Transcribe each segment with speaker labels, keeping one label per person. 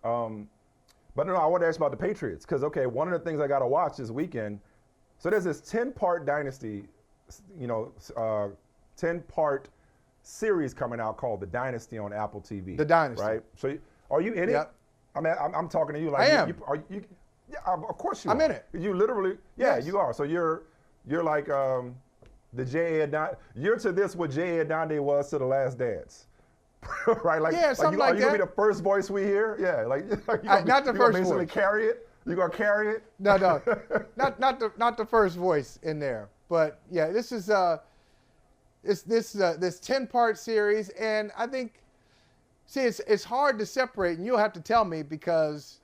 Speaker 1: But no, I want to ask about the Patriots because, okay, one of the things I got to watch this weekend. So there's this 10-part Dynasty, 10-part series coming out called the Dynasty on Apple TV.
Speaker 2: The Dynasty.
Speaker 1: Right? So are you in it?
Speaker 2: Yep.
Speaker 1: I mean, I'm talking to you like
Speaker 2: I am.
Speaker 1: Yeah, of course you are.
Speaker 2: I'm in it.
Speaker 1: You literally, yeah,
Speaker 2: Yes.
Speaker 1: you are. So you're like the J. Ed. You're to this what J. Ed Donde was to the Last Dance. Right? Like,
Speaker 2: Yeah, something like
Speaker 1: are you gonna
Speaker 2: that.
Speaker 1: be the first voice we hear? Yeah, like
Speaker 2: not the first
Speaker 1: basically
Speaker 2: voice.
Speaker 1: carry it. You gonna carry it?
Speaker 2: No, not the first voice in there. But yeah, this is this 10-part series, and I think, see, it's hard to separate, and you'll have to tell me because,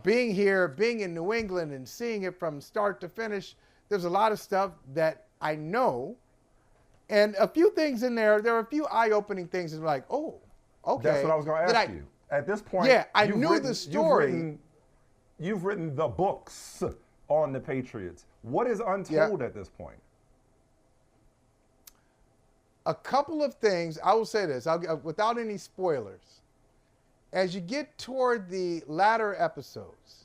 Speaker 2: being here, being in New England, and seeing it from start to finish, there's a lot of stuff that I know, and a few things in there. There are a few eye-opening things that are like, oh, okay.
Speaker 1: That's what I was gonna ask you. At this point,
Speaker 2: yeah, I knew the story.
Speaker 1: You've written the books on the Patriots. What is untold at this point?
Speaker 2: A couple of things. I will say this without any spoilers. As you get toward the latter episodes,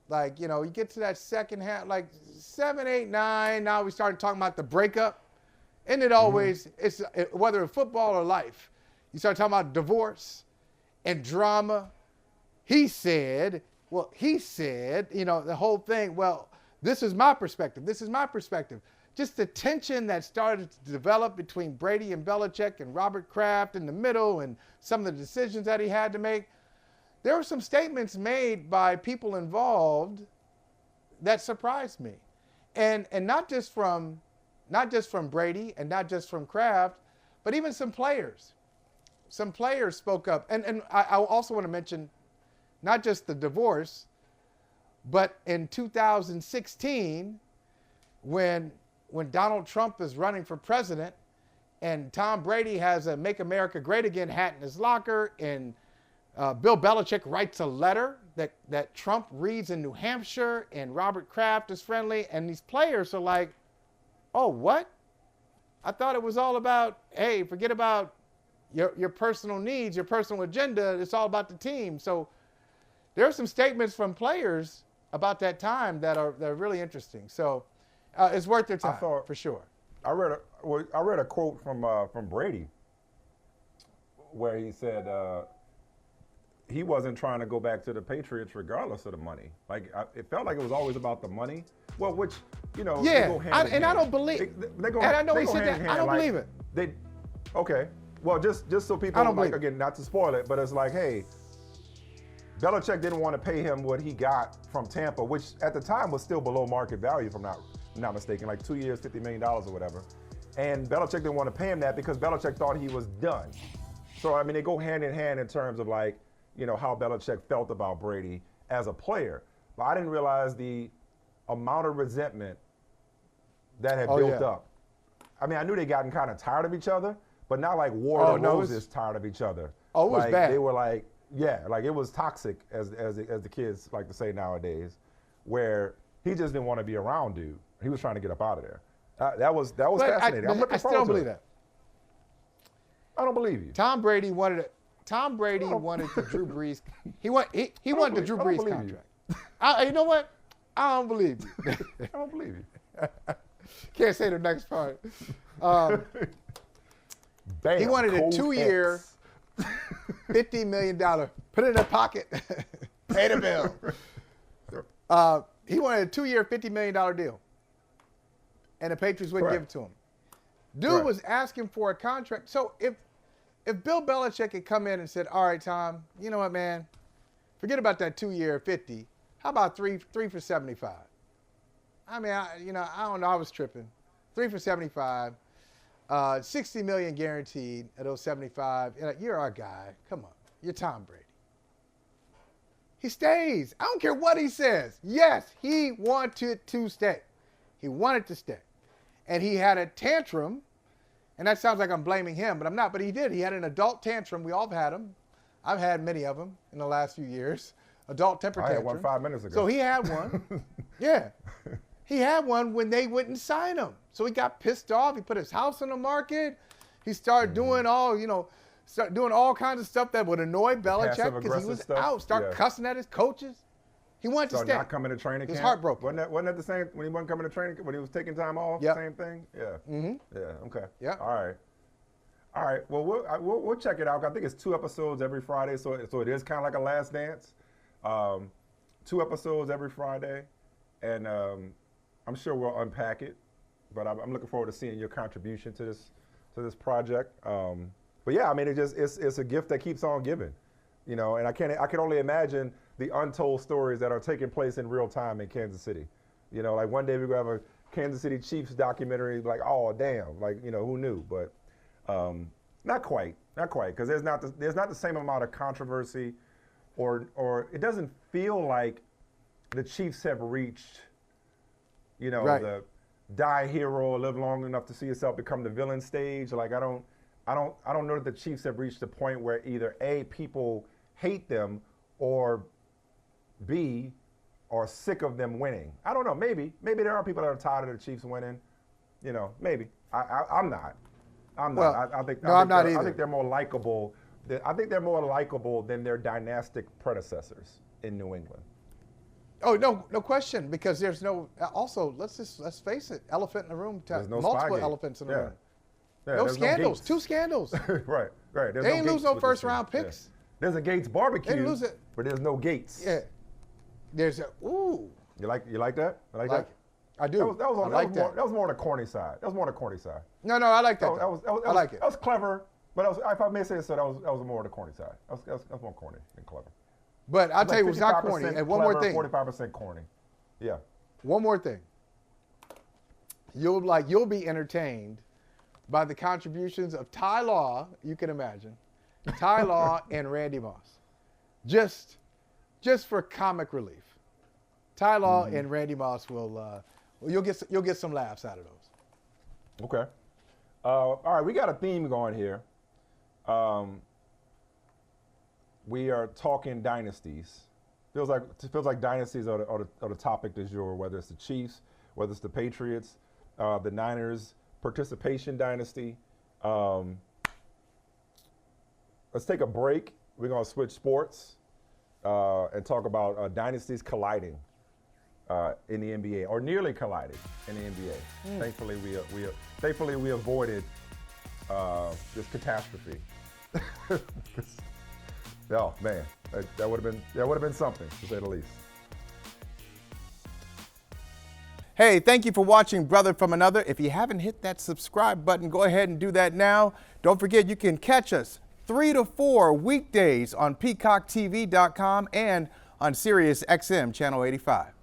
Speaker 2: like, you get to that second half, like 7, 8, 9, now we start talking about the breakup. And it always, it's whether in football or life, you start talking about divorce and drama. He said, the whole thing. Well, this is my perspective. This is my perspective. Just the tension that started to develop between Brady and Belichick and Robert Kraft in the middle and some of the decisions that he had to make. There were some statements made by people involved that surprised me. And not just from Brady and not just from Kraft, but even some players. Some players spoke up. And I also want to mention not just the divorce, but in 2016, when Donald Trump is running for president and Tom Brady has a Make America Great Again hat in his locker, and Bill Belichick writes a letter that Trump reads in New Hampshire, and Robert Kraft is friendly, and these players are like, oh, what? I thought it was all about, hey, forget about your personal needs, your personal agenda. It's all about the team. So there are some statements from players about that time that are really interesting. So it's worth their time for sure.
Speaker 1: I read a quote from Brady where he said he wasn't trying to go back to the Patriots regardless of the money. Like, it felt like it was always about the money. Well, which, they go hand in hand.
Speaker 2: And I don't believe.
Speaker 1: They go,
Speaker 2: and I know
Speaker 1: they
Speaker 2: he
Speaker 1: go
Speaker 2: said
Speaker 1: hand
Speaker 2: that.
Speaker 1: in
Speaker 2: I don't
Speaker 1: hand.
Speaker 2: believe it.
Speaker 1: Okay. Well, just so people,
Speaker 2: I don't believe
Speaker 1: again, not to spoil it, but it's like, hey, Belichick didn't want to pay him what he got from Tampa, which at the time was still below market value, if I'm not mistaken, like 2 years, $50 million or whatever. And Belichick didn't want to pay him that because Belichick thought he was done. So, I mean, they go hand in hand in terms of, like, how Belichick felt about Brady as a player. But I didn't realize the amount of resentment that had built up. I mean, I knew they gotten kind of tired of each other, but not like Ward and Roses tired of each other.
Speaker 2: Oh, it was
Speaker 1: like,
Speaker 2: bad.
Speaker 1: They were like, like it was toxic, as the kids like to say nowadays, where he just didn't want to be around dude. He was trying to get up out of there. That was fascinating. I'm looking
Speaker 2: I still don't believe that.
Speaker 1: I don't believe you.
Speaker 2: Tom Brady wanted the Drew Brees. He wanted the Drew Brees contract. You know what? I don't believe you.
Speaker 1: I don't believe you.
Speaker 2: Can't say the next part.
Speaker 1: Bam,
Speaker 2: he wanted a 2-year, $50 million. Put it in a pocket. Pay the bill. He wanted a 2-year, $50 million deal. And the Patriots wouldn't give it to him. Dude was asking for a contract. So if Bill Belichick had come in and said, all right, Tom, you know what, man? Forget about that 2-year 50. How about three for 75? I mean, I don't know. I was tripping. 3 for 75. $60 million guaranteed at those 75. You're our guy. Come on. You're Tom Brady. He stays. I don't care what he says. Yes, he wanted to stay. He wanted to stay. And he had a tantrum. And that sounds like I'm blaming him, but I'm not. But he did. He had an adult tantrum. We all have had them. I've had many of them in the last few years. Adult temper tantrum.
Speaker 1: I had one 5 minutes ago.
Speaker 2: So he had one. Yeah. He had one when they wouldn't sign him. So he got pissed off. He put his house on the market. He started doing all, start doing all kinds of stuff that would annoy Belichick because he was
Speaker 1: stuff.
Speaker 2: out. Start cussing at his coaches. He wanted to stay.
Speaker 1: Not coming to training camp.
Speaker 2: He was heartbroken.
Speaker 1: Wasn't that the same when he wasn't coming to training camp, when he was taking time off?
Speaker 2: Yep.
Speaker 1: Same thing? Yeah.
Speaker 2: Mm-hmm.
Speaker 1: Yeah, okay.
Speaker 2: Yeah.
Speaker 1: All right. Well, we'll check it out. I think it's 2 episodes every Friday, so it is kind of like a Last Dance. 2 episodes every Friday, and I'm sure we'll unpack it. But I'm looking forward to seeing your contribution to this project. But yeah, I mean, it's a gift that keeps on giving, you know. And I can only imagine the untold stories that are taking place in real time in Kansas City. You know, like one day we're gonna have a Kansas City Chiefs documentary. Like, oh damn, like, you know, who knew? But not quite, because there's not the same amount of controversy, or it doesn't feel like the Chiefs have reached, you know,
Speaker 2: right.
Speaker 1: the die hero, live long enough to see yourself become the villain stage. Like, I don't know that the Chiefs have reached the point where either A, people hate them, or B, are sick of them winning. I don't know. Maybe there are people that are tired of the Chiefs winning. You know, maybe. I'm not.
Speaker 2: Well,
Speaker 1: I think
Speaker 2: I'm not either.
Speaker 1: I think they're more likable. I think they're more likable than their dynastic predecessors in New England.
Speaker 2: Oh, no question, because there's no. Also, let's face it, elephant in the room.
Speaker 1: There's no
Speaker 2: multiple
Speaker 1: Spygate.
Speaker 2: elephants in the room.
Speaker 1: Yeah,
Speaker 2: no scandals.
Speaker 1: No
Speaker 2: 2 scandals.
Speaker 1: right. There's
Speaker 2: They ain't lose no
Speaker 1: Gates
Speaker 2: first
Speaker 1: with this
Speaker 2: round
Speaker 1: team.
Speaker 2: picks.
Speaker 1: Yeah. There's a Gates barbecue,
Speaker 2: They lose it.
Speaker 1: but there's no Gates.
Speaker 2: Yeah. There's a ooh.
Speaker 1: You like that? I like that.
Speaker 2: I do.
Speaker 1: That was
Speaker 2: that.
Speaker 1: That was more on the corny side.
Speaker 2: No, I like that.
Speaker 1: I like it. That was clever, but if I may say so, that was more on the corny side. That was more corny than clever.
Speaker 2: But I'll tell you, it was not corny. And one more thing.
Speaker 1: 45% corny. Yeah.
Speaker 2: One more thing. You'll be entertained by the contributions of Ty Law, you can imagine, Ty Law and Randy Moss, just for comic relief. Ty Law and Randy Moss will you'll get some laughs out of those.
Speaker 1: Okay. All right, we got a theme going here. We are talking dynasties. Feels like dynasties are the topic du jour, whether it's the Chiefs, whether it's the Patriots, the Niners participation dynasty. Let's take a break. We're gonna switch sports and talk about dynasties colliding in the NBA, or nearly colliding in the NBA. Thankfully we avoided this catastrophe. Oh man, that would have been something, to say the least.
Speaker 2: Hey, thank you for watching Brother from Another. If you haven't hit that subscribe button, go ahead and do that now. Don't forget, you can catch us 3 to 4 weekdays on PeacockTV.com and on Sirius XM Channel 85.